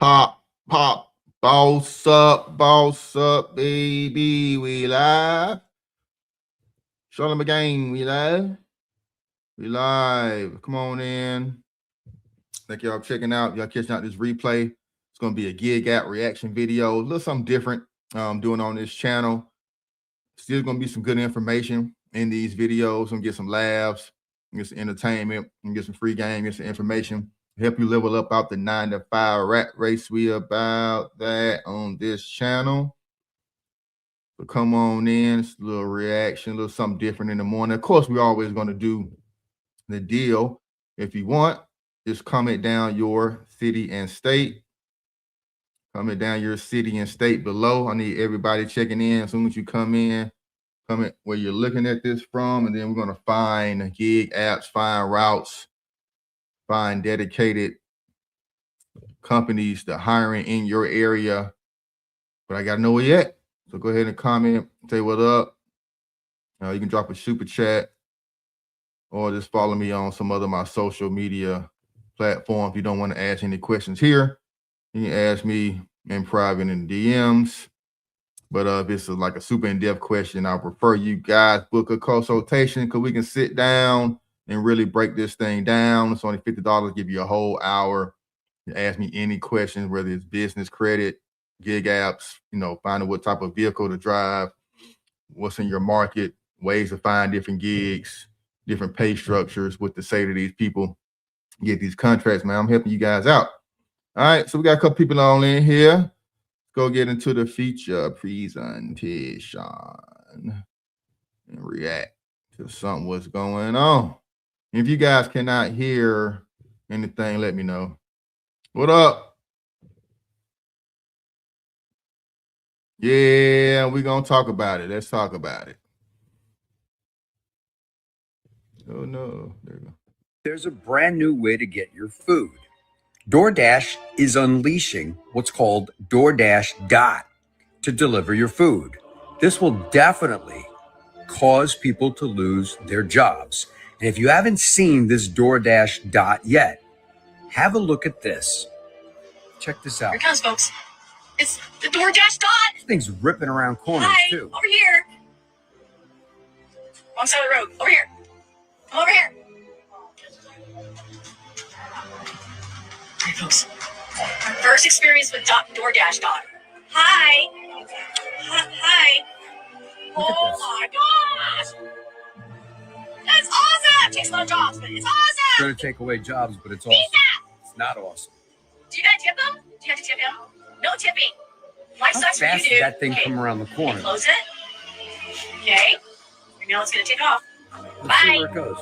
Pop, boss up, baby, we live. Shalom again, we live. We live. Come on in. Thank y'all for checking out. Y'all catching out this replay. It's going to be a gig app reaction video. A little something different I'm doing on this channel. Still going to be some good information in these videos. Gonna get some laughs, get some entertainment, and get some free game, get some information. Help you level up out the 9-to-5 rat race. We about that on this channel. So come on in. It's a little reaction, a little something different in the morning. Of course, we're always going to do the deal. If you want, just comment down your city and state. Comment down your city and state below. I need everybody checking in. As soon as you come in, comment where you're looking at this from, and then we're going to find gig apps, find routes, find dedicated companies that hiring in your area, but I got to know it yet. So go ahead and comment, say what up. You can drop a super chat or just follow me on some other my social media platform. If you don't want to ask any questions here, you can ask me in private in the DMs. But if it's like a super in-depth question, I'll prefer you guys book a consultation because we can sit down and really break this thing down. It's only $50, give you a whole hour. You ask me any questions, whether it's business, credit, gig apps, finding what type of vehicle to drive, what's in your market, ways to find different gigs, different pay structures, what to say to these people, get these contracts, man. I'm helping you guys out. All right, so we got a couple people on in here. Let's go get into the feature presentation and react to something what's going on. If you guys cannot hear anything, let me know. What up? Yeah, we're going to talk about it. Let's talk about it. Oh, no. There you go. There's a brand new way to get your food. DoorDash is unleashing what's called DoorDash Dot to deliver your food. This will definitely cause people to lose their jobs. And if you haven't seen this DoorDash Dot yet, have a look at this. Check this out. Here it comes, folks. It's the DoorDash Dot. This thing's ripping around corners, too. Over here. Wrong side of the road. Over here. Come over here. All right, folks. Our first experience with DoorDash Dot. Hi. Hi. Oh my gosh. That's awesome. It takes a lot of jobs, but it's awesome. It's going to take away jobs, but it's awesome. It's not awesome. Do you gotta tip them? Do you have to tip him? No tipping. Life How sucks when fast you do. did that thing come around the corner? Close it. Okay. Now it's gonna take off. Let's see Bye. where it goes.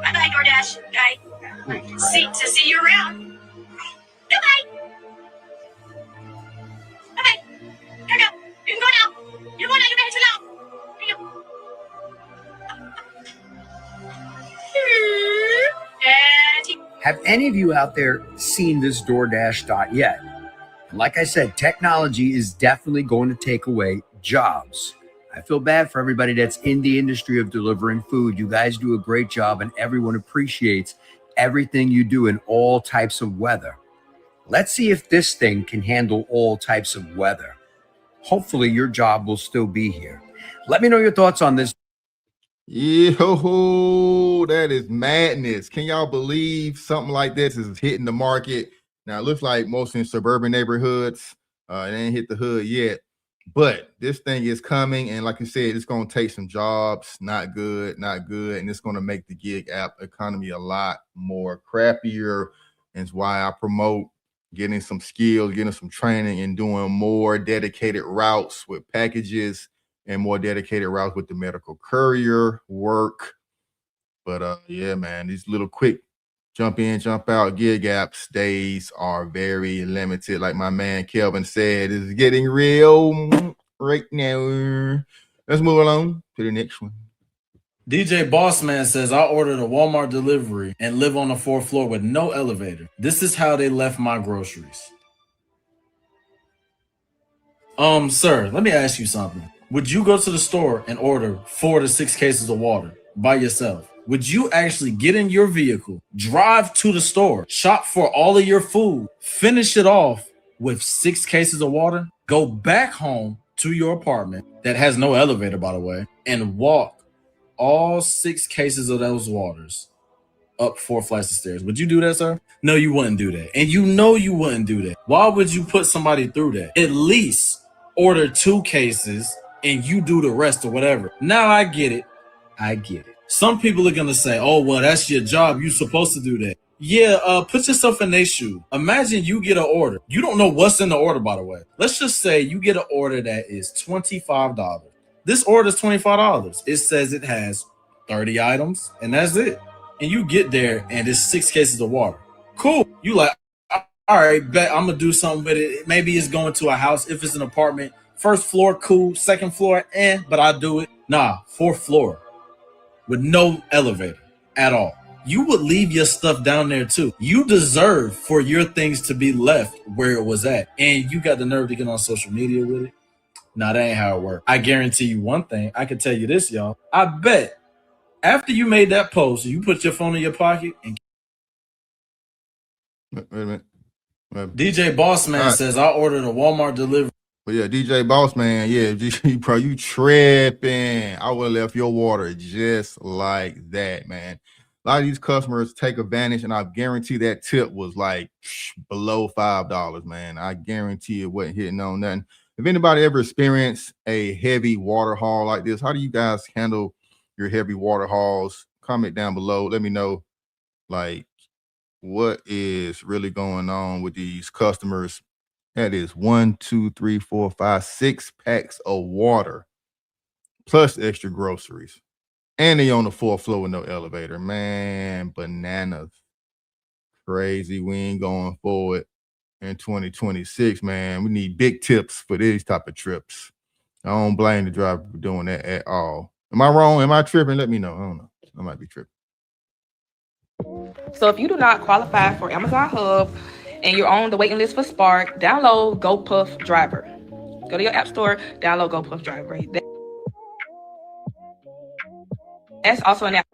Bye, DoorDash. Bye. See you around. Goodbye. Bye. Here we go. You can go now. You can go now. You're headed to now. Here you go. And Have any of you out there seen this DoorDash Dot yet? And like I said, technology is definitely going to take away jobs. I feel bad for everybody that's in the industry of delivering food. You guys do a great job and everyone appreciates everything you do in all types of weather. Let's see if this thing can handle all types of weather. Hopefully your job will still be here. Let me know your thoughts on this. Yo, that is madness. Can y'all believe something like this is hitting the market? Now, it looks like mostly in suburban neighborhoods. It ain't hit the hood yet. But this thing is coming, and like I said, it's going to take some jobs. Not good, not good. And it's going to make the gig app economy a lot more crappier. And it's why I promote getting some skills, getting some training, and doing more dedicated routes with packages and more dedicated routes with the medical courier work. But yeah, man, these little quick jump in, jump out gig apps days are very limited. Like my man Kelvin said, it's getting real right now. Let's move along to the next one. DJ Bossman says, I ordered a Walmart delivery and live on the 4th floor with no elevator. This is how they left my groceries. Sir, let me ask you something. Would you go to the store and order 4 to 6 cases of water by yourself? Would you actually get in your vehicle, drive to the store, shop for all of your food, finish it off, with 6 cases of water, go back home to your apartment that has no elevator, by the way, and walk all 6 cases of those waters up 4 flights of stairs. Would you do that, sir? No, you wouldn't do that. And you know you wouldn't do that. Why would you put somebody through that? At least order 2 cases and you do the rest or whatever. Now I get it. Some people are gonna say, oh, well, that's your job. You're supposed to do that. Yeah, put yourself in their shoe. Imagine you get an order. You don't know what's in the order, by the way. Let's just say you get an order that is $25. This order is $25. It says it has 30 items, and that's it. And you get there, and it's 6 cases of water. Cool. You like, all right, bet I'm gonna do something with it. Maybe it's going to a house. If it's an apartment, 1st floor, cool. 2nd floor, but I do it. Nah, 4th floor with no elevator at all. You would leave your stuff down there too. You deserve for your things to be left where it was at. And you got the nerve to get on social media with it? Nah, that ain't how it works. I guarantee you one thing. I can tell you this, y'all. I bet after you made that post, you put your phone in your pocket and Wait a minute. DJ Bossman says, I ordered a Walmart delivery. But yeah, DJ Bossman, yeah, bro, you tripping. I would have left your water just like that, man. A lot of these customers take advantage, and I guarantee that tip was like below $5, man. I guarantee it wasn't hitting on nothing. If anybody ever experienced a heavy water haul like this, how do you guys handle your heavy water hauls? Comment down below. Let me know, like, what is really going on with these customers. That is 1, 2, 3, 4, 5, 6 packs of water plus extra groceries. And they on the 4th floor with no elevator. Man, bananas. Crazy. We ain't going forward in 2026, man. We need big tips for these type of trips. I don't blame the driver for doing that at all. Am I wrong? Am I tripping? Let me know. I don't know. I might be tripping. So if you do not qualify for Amazon Hub and you're on the waiting list for Spark, download GoPuff Driver. Go to your app store, download GoPuff Driver. That's also an app.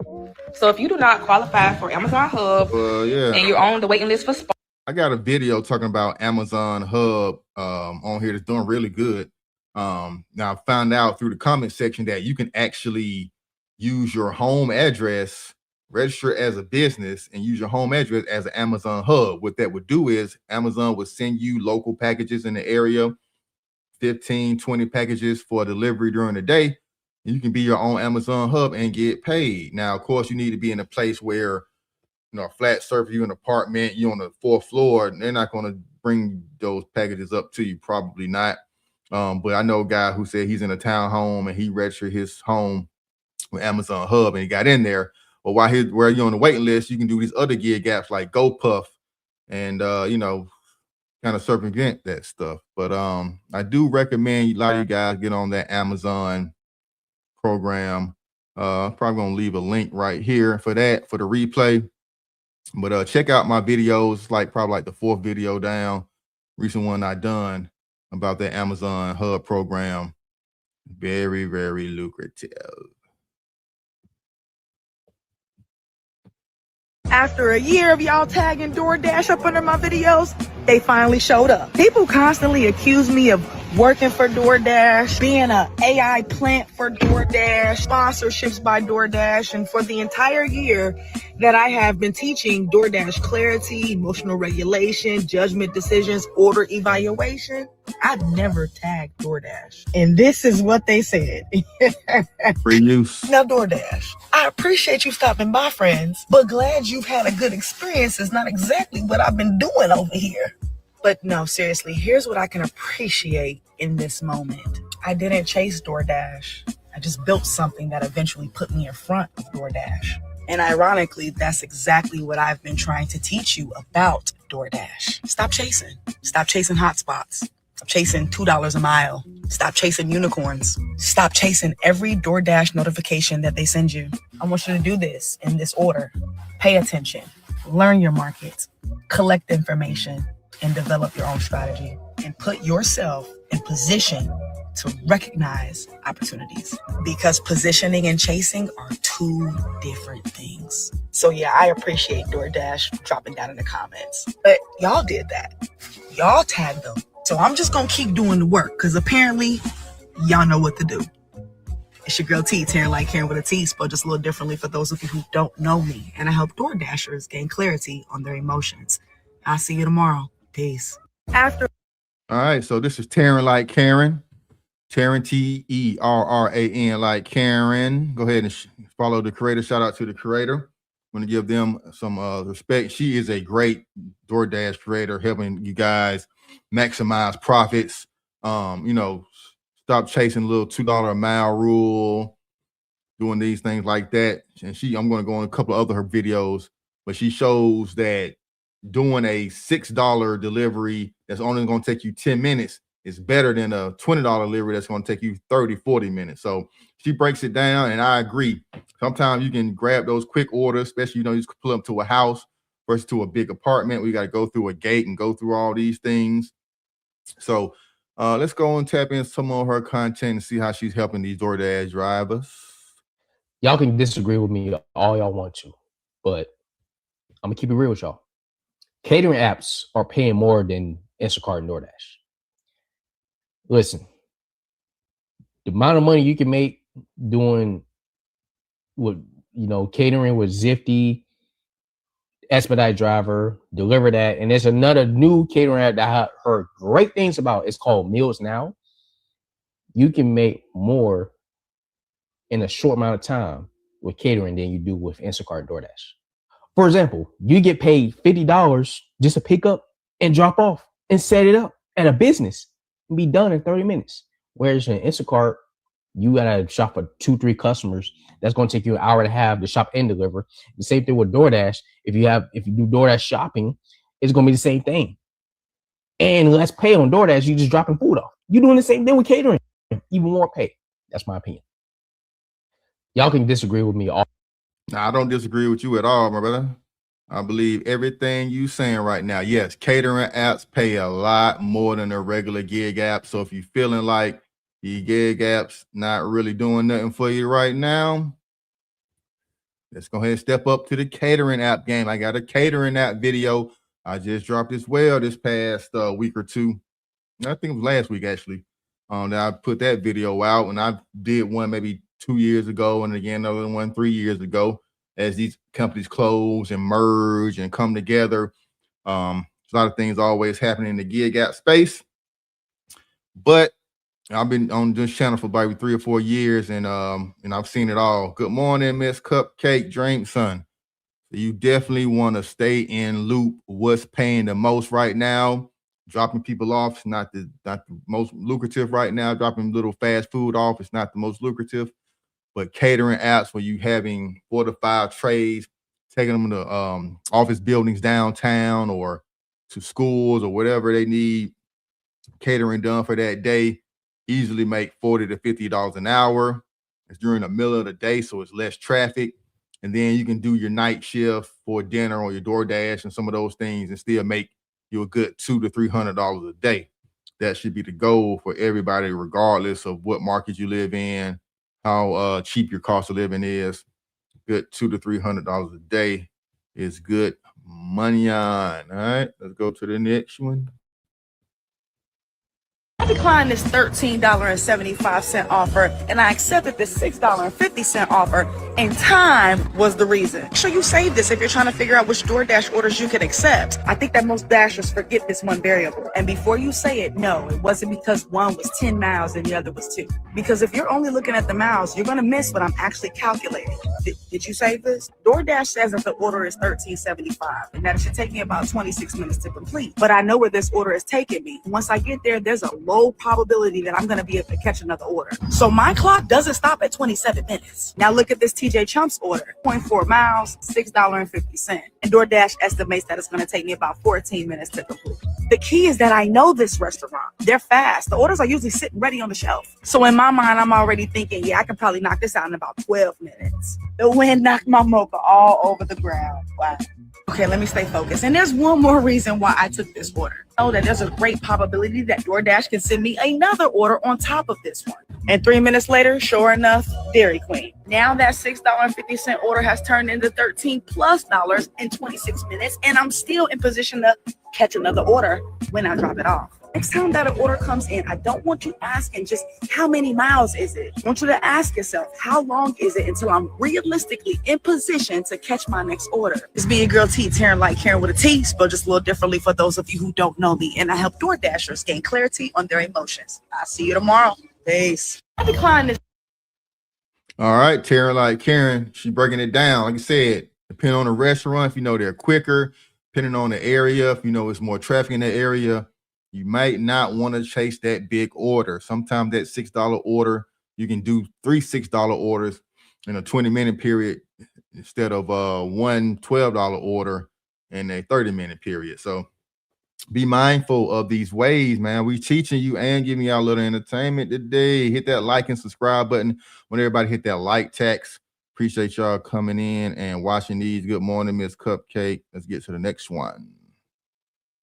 So if you do not qualify for Amazon Hub and you're on the waiting list for Spark. I got a video talking about Amazon Hub on here that's doing really good. Now I found out through the comment section that you can actually use your home address, register as a business, and use your home address as an Amazon Hub. What that would do is Amazon would send you local packages in the area, 15, 20 packages for delivery during the day. You can be your own Amazon Hub and get paid. Now, of course, you need to be in a place where, you know, a flat surface, you're in an apartment, you're on the 4th floor, and they're not going to bring those packages up to you. Probably not. But I know a guy who said he's in a townhome and he registered his home with Amazon Hub and he got in there. But while you're on the waiting list, you can do these other gig apps like GoPuff and, you know, kind of circumvent that stuff. But I do recommend a lot of you guys get on that Amazon program. Probably gonna leave a link right here for that, for the replay. But check out my videos, probably like the 4th video down, recent one I done about that Amazon Hub program. Very, very lucrative. After a year of y'all tagging DoorDash up under my videos, they finally showed up. People constantly accuse me of working for DoorDash, being an AI plant for DoorDash, sponsorships by DoorDash, and for the entire year that I have been teaching DoorDash clarity, emotional regulation, judgment decisions, order evaluation, I've never tagged DoorDash. And this is what they said. Free use. Now, DoorDash, I appreciate you stopping by, friends, but glad you've had a good experience is not exactly what I've been doing over here. But no, seriously, here's what I can appreciate in this moment. I didn't chase DoorDash. I just built something that eventually put me in front of DoorDash. And ironically, that's exactly what I've been trying to teach you about DoorDash. Stop chasing. Stop chasing hotspots. Stop chasing $2 a mile. Stop chasing unicorns. Stop chasing every DoorDash notification that they send you. I want you to do this in this order. Pay attention. Learn your market. Collect information. And develop your own strategy. And put yourself in position to recognize opportunities. Because positioning and chasing are 2 different things. So yeah, I appreciate DoorDash dropping down in the comments. But y'all did that. y'all tagged them. So I'm just gonna keep doing the work because apparently y'all know what to do. It's your girl T, Taran like Karen with a T, spelled just a little differently for those of you who don't know me. And I help DoorDashers gain clarity on their emotions. I'll see you tomorrow. Peace. After All right, so this is Taran like Karen. Taran, Terran like Karen. Go ahead and follow the creator. Shout out to the creator. I'm going to give them some respect. She is a great DoorDash creator, helping you guys maximize profits. Stop chasing the little $2 a mile rule, doing these things like that. And I'm going to go on a couple of other videos, but she shows that doing a $6 delivery that's only going to take you 10 minutes is better than a $20 delivery that's going to take you 30, 40 minutes. So she breaks it down, and I agree. Sometimes you can grab those quick orders, especially, you just pull up to a house versus to a big apartment. We got to go through a gate and go through all these things. So let's go and tap in some of her content and see how she's helping these DoorDash drivers. Y'all can disagree with me all y'all want to, but I'm gonna keep it real with y'all. Catering apps are paying more than Instacart and DoorDash. Listen, the amount of money you can make doing catering with Zifty, Expedite Driver, Deliver That, and there's another new catering app that I heard great things about. It's called Meals Now. You can make more in a short amount of time with catering than you do with Instacart and DoorDash. For example, you get paid $50 just to pick up and drop off and set it up at a business and be done in 30 minutes. Whereas in Instacart, you gotta shop for 2-3 customers. That's gonna take you an hour and a half to shop and deliver. The same thing with DoorDash. If you do DoorDash shopping, it's gonna be the same thing. And less pay on DoorDash, you just dropping food off. You're doing the same thing with catering, even more pay. That's my opinion. Y'all can disagree with me all. Nah, I don't disagree with you at all, my brother. I believe everything you saying right now. Yes, catering apps pay a lot more than a regular gig app. So if you're feeling like the gig apps not really doing nothing for you right now, let's go ahead and step up to the catering app game. I got a catering app video I just dropped as well this past week or two. I think it was last week actually. That I put that video out, and I did one maybe 2 years ago, and again another one 3 years ago. As these companies close and merge and come together, a lot of things always happening in the gig app space. But I've been on this channel for about 3 or 4 years, and I've seen it all. Good morning, Miss Cupcake Drink, son. You definitely want to stay in loop. What's paying the most right now? Dropping people off is not the most lucrative right now. Dropping little fast food off is not the most lucrative. But catering apps where you having 4 to 5 trays, taking them to office buildings downtown or to schools or whatever they need catering done for that day, easily make $40 to $50 an hour. It's during the middle of the day, so it's less traffic. And then you can do your night shift for dinner or your DoorDash and some of those things and still make you a good $200 to $300 a day. That should be the goal for everybody, regardless of what market you live in, how cheap your cost of living is. Good $200 to $300 a day is good money on. All right, let's go to the next one. I declined this $13.75 offer, and I accepted this $6.50 offer, and time was the reason. Make sure you save this if you're trying to figure out which DoorDash orders you can accept. I think that most Dashers forget this one variable. And before you say it, no, it wasn't because one was 10 miles and the other was 2. Because if you're only looking at the miles, you're going to miss what I'm actually calculating. Did you save this? DoorDash says that the order is $13.75 and that it should take me about 26 minutes to complete. But I know where this order is taking me. Once I get there, there's a low probability that I'm going to be able to catch another order. So my clock doesn't stop at 27 minutes. Now look at this TJ Chumps order, 0.4 miles, $6.50. And DoorDash estimates that it's going to take me about 14 minutes to complete. The key is that I know this restaurant. They're fast. The orders are usually sitting ready on the shelf. So in my mind, I'm already thinking, yeah, I can probably knock this out in about 12 minutes. The wind knocked my mocha all over the ground. Wow. Okay, let me stay focused. And there's one more reason why I took this order. Oh, that there's a great probability that DoorDash can send me another order on top of this one. And 3 minutes later, sure enough, Dairy Queen. Now that $6.50 order has turned into $13+ in 26 minutes, and I'm still in position to catch another order when I drop it off. Next time that an order comes in, I don't want you asking just how many miles is it. I want you to ask yourself, how long is it until I'm realistically in position to catch my next order? It's me, your girl T, Taran like Karen with a T, spelled just a little differently for those of you who don't know me. And I help DoorDashers gain clarity on their emotions. I'll see you tomorrow. Peace. I decline this. All right, Tara, like Karen, she breaking it down. Like I said, depending on the restaurant, if you know they're quicker, depending on the area, if you know it's more traffic in the area, you might not want to chase that big order. Sometimes that $6 order, you can do 3 $6 orders in a 20-minute period instead of one $12 order in a 30-minute period. So be mindful of these ways, man. We teaching you and giving y'all a little entertainment today. Hit that like and subscribe button. When everybody hit that like text. Appreciate y'all coming in and watching these. Good morning, Miss Cupcake. Let's get to the next one.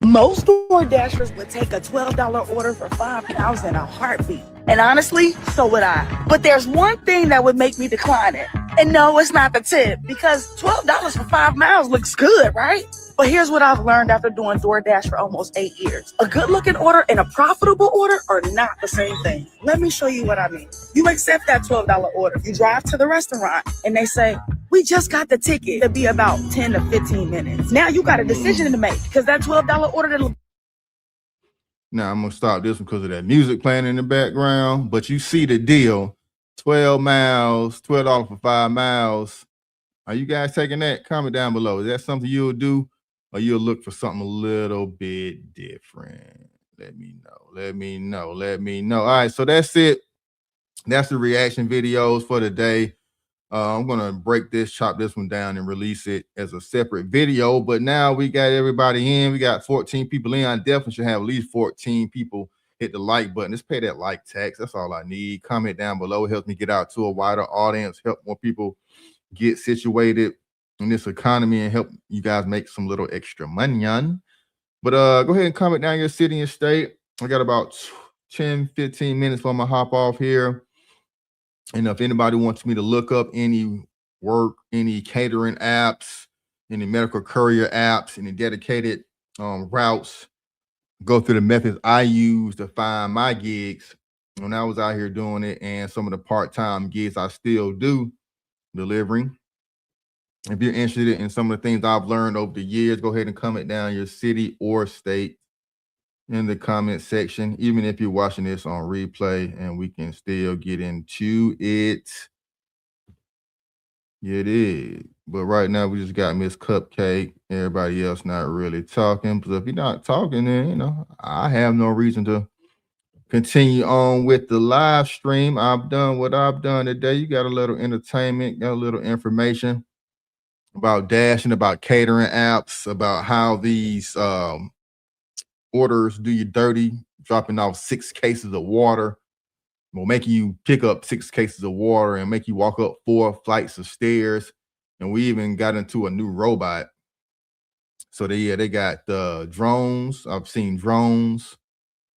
Most DoorDashers would take a $12 order for 5 pounds in a heartbeat. And honestly, so would I. But there's one thing that would make me decline it. And no, it's not the tip, because $12 for 5 miles looks good, right? But here's what I've learned after doing DoorDash for almost 8 years. A good looking order and a profitable order are not the same thing. Let me show you what I mean. You accept that $12 order. You drive to the restaurant and they say, we just got the ticket. It'll be about 10 to 15 minutes. Now you got a decision to make, because that $12 order that. Now I'm gonna stop this because of that music playing in the background. But you see the deal: 12 miles, $12 for 5 miles. Are you guys taking that? Comment down below. Is that something you'll do, or you'll look for something a little bit different? Let me know. Let me know. Let me know. All right, so that's it. That's the reaction videos for today. I'm gonna chop this one down and release it as a separate video. But now we got everybody in. We got 14 people in. I definitely should have at least 14 people hit the like button. Just pay that like tax. That's all I need. Comment down below. It helps me get out to a wider audience, help more people get situated in this economy, and help you guys make some little extra money on. But go ahead and comment down your city and state. I got about 10-15 minutes before I'm gonna hop off here. And if anybody wants me to look up any work, any catering apps, any medical courier apps, any dedicated routes, go through the methods I use to find my gigs when I was out here doing it, and some of the part-time gigs I still do delivering. If you're interested in some of the things I've learned over the years, go ahead and comment down your city or state in the comment section, even if you're watching this on replay, and we can still get into it. Yeah, it is. But right now we just got Miss Cupcake. Everybody else not really talking. Because if you're not talking, then I have no reason to continue on with the live stream. I've done what I've done today. You got a little entertainment, got a little information about Dash and about catering apps, about how these orders do you dirty, dropping off 6 cases of water, will make you pick up 6 cases of water and make you walk up 4 flights of stairs. And we even got into a new robot. So they got the drones. I've seen drones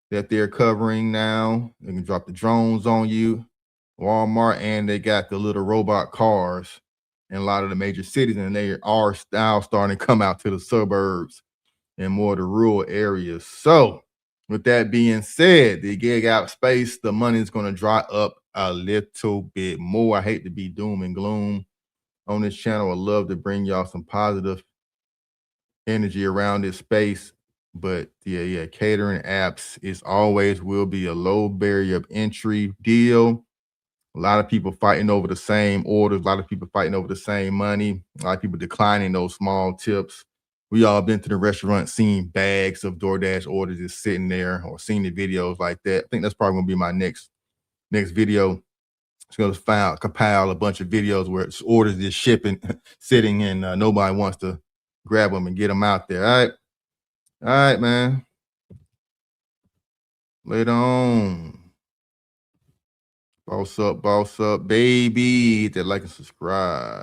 that they're covering now. They can drop the drones on you, Walmart, and they got the little robot cars in a lot of the major cities, and they are now starting to come out to the suburbs and more the rural areas. So with that being said, the gig out space, the money is going to dry up a little bit more. I hate to be doom and gloom on this channel. I love to bring y'all some positive energy around this space. But yeah, catering apps is always will be a low barrier of entry deal. A lot of people fighting over the same orders, a lot of people fighting over the same money, a lot of people declining those small tips. We all been to the restaurant, seen bags of DoorDash orders just sitting there, or seen the videos like that. I think that's probably gonna be my next video. It's gonna compile a bunch of videos where it's orders just shipping, sitting, and nobody wants to grab them and get them out there. All right, man. Later on. Boss up, baby. Hit that like and subscribe.